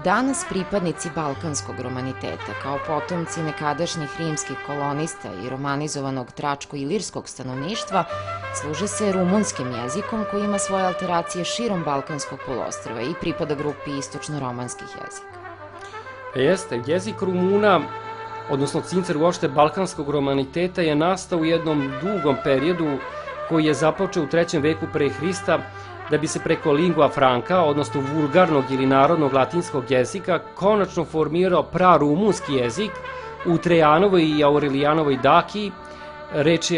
Danas pripadnici balkanskog romaniteta, kao potomci nekadašnjih rimskih kolonista i romanizovanog tračko-ilirskog stanovništva, služe se rumunskim jezikom koji ima svoje alteracije širom Balkanskog poluostrva i pripada grupi istočno-romanskih jezika. Jeste, jezik Rumuna, odnosno cincer uopšte balkanskog romaniteta, je nastao u jednom dugom periodu koji je započeo u 3. veku pre Hrista, da bi se preko lingua franca, odnosno vulgarnog ili narodnog latinskog jezika, konačno formirao prarumunski jezik u Trajanovoj i Aurelijanovoj Dakiji.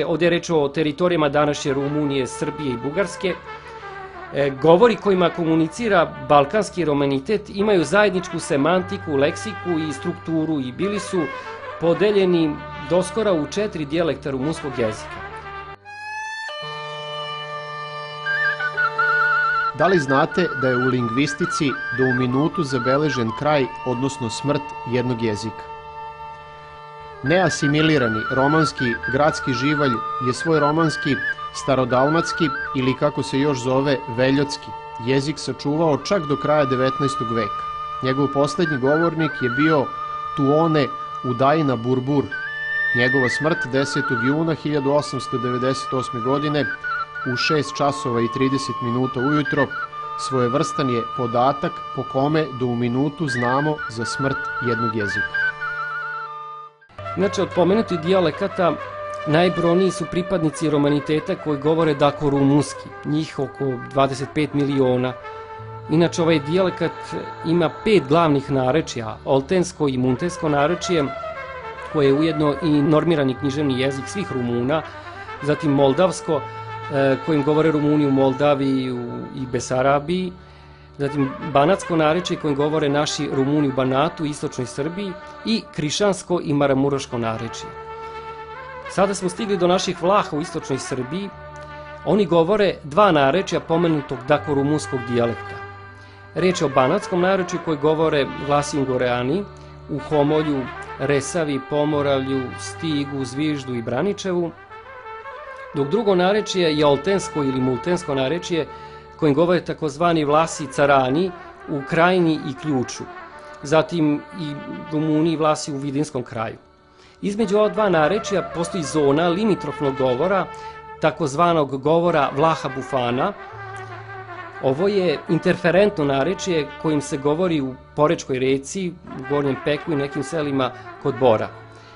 Ovdje je reč o teritorijama današnje Rumunije, Srbije i Bugarske. Govori kojima komunicira balkanski romanitet imaju zajedničku semantiku, leksiku i strukturu i bili su podeljeni doskora u 4 dijalekta rumunskog jezika. Da li znate da je u lingvistici do u minutu zabeležen kraj, odnosno smrt jednog jezika? Neasimilirani romanski gradski živalj je svoj romanski, starodalmatski ili kako se još zove veljotski jezik sačuvao čak do kraja 19. veka. Njegov poslednji govornik je bio Tuone Udajina Burbur. Njegova smrt 10. juna 1898. godine u 6 časova i 30 minuta ujutro svojevrstan je podatak po kome do u minutu znamo za smrt jednog jezika. Inače, od pomenutih dijalekata najbrojniji su pripadnici romaniteta koji govore dako-rumunski, njih oko 25 miliona. Inače, ovaj dijalekat ima 5 glavnih narečja, oltensko i muntensko narečje, koje je ujedno i normirani književni jezik svih Rumuna, zatim moldavsko, kojim govore Rumuni u Moldaviji i Besarabiji, zatim banatsko narečje kojim govore naši Rumuni u Banatu, istočnoj Srbiji, i krišansko i maramuroško narečje. Sada smo stigli do naših Vlaha u istočnoj Srbiji. Oni govore 2 narečja pomenutog dako-rumunskog dijalekta. Reč je o banatskom narečju koji govore Vlasi Ungoreani u Homolju, Resavi, Pomoravlju, Stigu, Zviždu i Braničevu, dok drugo narečje je oltensko ili multensko narečje kojim govore takozvani Vlasi Carani u Krajini i Ključu, zatim i Rumuni i Vlasi u Vidinskom kraju. Između ova 2 narečja postoji zona limitrofnog govora, takozvanog govora Vlaha Bufana. Ovo je interferentno narečje kojim se govori u Porečkoj reci, u Gornjem Peku i nekim selima kod Bora.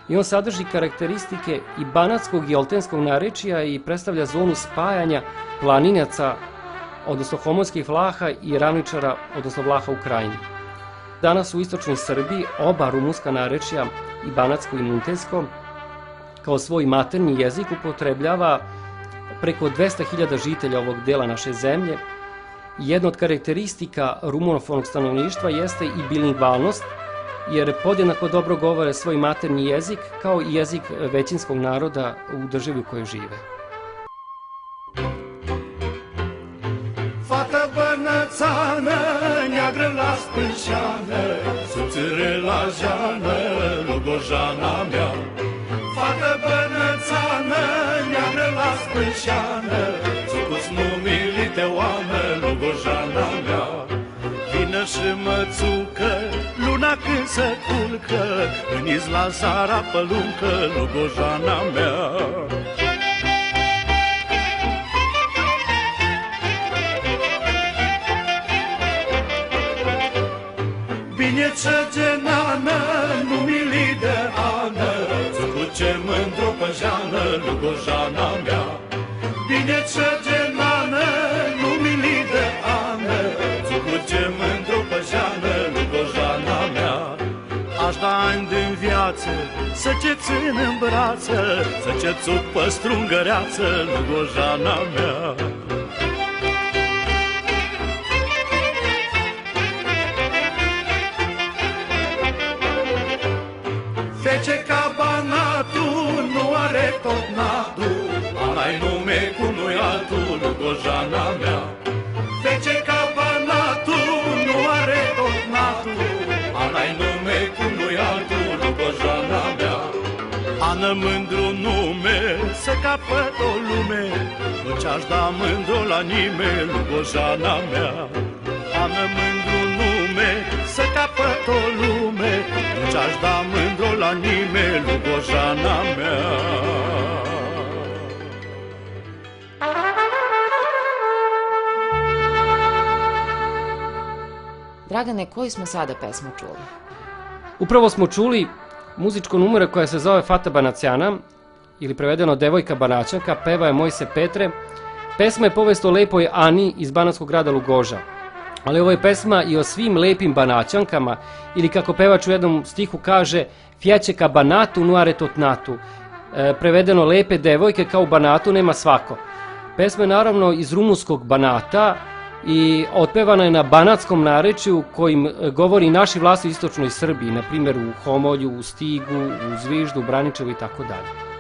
I on sadrži karakteristike i banatskog i oltenskog narečja i predstavlja zonu spajanja planinaca, odnosno homolskih Vlaha i ravničara, odnosno Vlaha u Krajini. Danas u istočnoj Srbiji oba rumunska narečja, i banatsko i muntensko, kao svoj maternji jezik upotrebljava preko 200.000 žitelja ovog dela naše zemlje. Jedna od karakteristika rumunofonog stanovništva jeste i bilingvalnost, jer podjednako dobro govore svoj maternji jezik kao i jezik većinskog naroda u državi u kojoj žive. Fată bănățană, neagră la spânșeană, subțire la jeană, Lugojana mea. Fată bănățană, neagră la spânșeană, țucu-ți numilite oamă, Lugojana mea. Vină și mățucă, luna când se culcă, în izla zara păluncă, Lugojana mea. Bine ce genană, nu mili de ană, țucu ce mândru pe jeană, Lugojana mea. Bine ce genană, nu mili de ană, țucu ce mândru pe jeană, Lugojana mea. Aș da ani din viață, să ce țin în brață, să ce țuc pe strungăreață, Lugojana mea. Fece ca Banatul, nu are tot natul, ala-i nume cu nu-i altul, Lugojana mea. Fece ca Banatul, nu are tot natul, ala-i nume cu nu-i altul, Lugojana mea. Ană mândru nume, să capăt o lume, nu ce-aș da mândru la nimeni, Lugojana mea. Ană mândru nume, să capăt tot lume, nu ți-aș da mândru la nimeni, Lugojana mea. Dragane, koju smo sada pesmu čuli? Upravo smo čuli muzičko numere koja se zove Fata Banaćana, ili prevedeno Devojka Banaćanka, peva je Mojse Petre. Pesma je povest o lepoj Ani iz banatskog grada Lugoža. Ali ovo je pesma i o svim lepim Banaćankama, ili kako pevač u jednom stihu kaže, Fjačeka Banatu nuare tot natu. Prevedeno lepe devojke kao u Banatu nema svako. Pesma je naravno iz rumunskog Banata i otpevana je na banatskom narečju kojim govori naši vlasti u istočnoj Srbiji, na primjer u Homolju, u Stigu, u Zviždu, u Braničevu i tako dalje.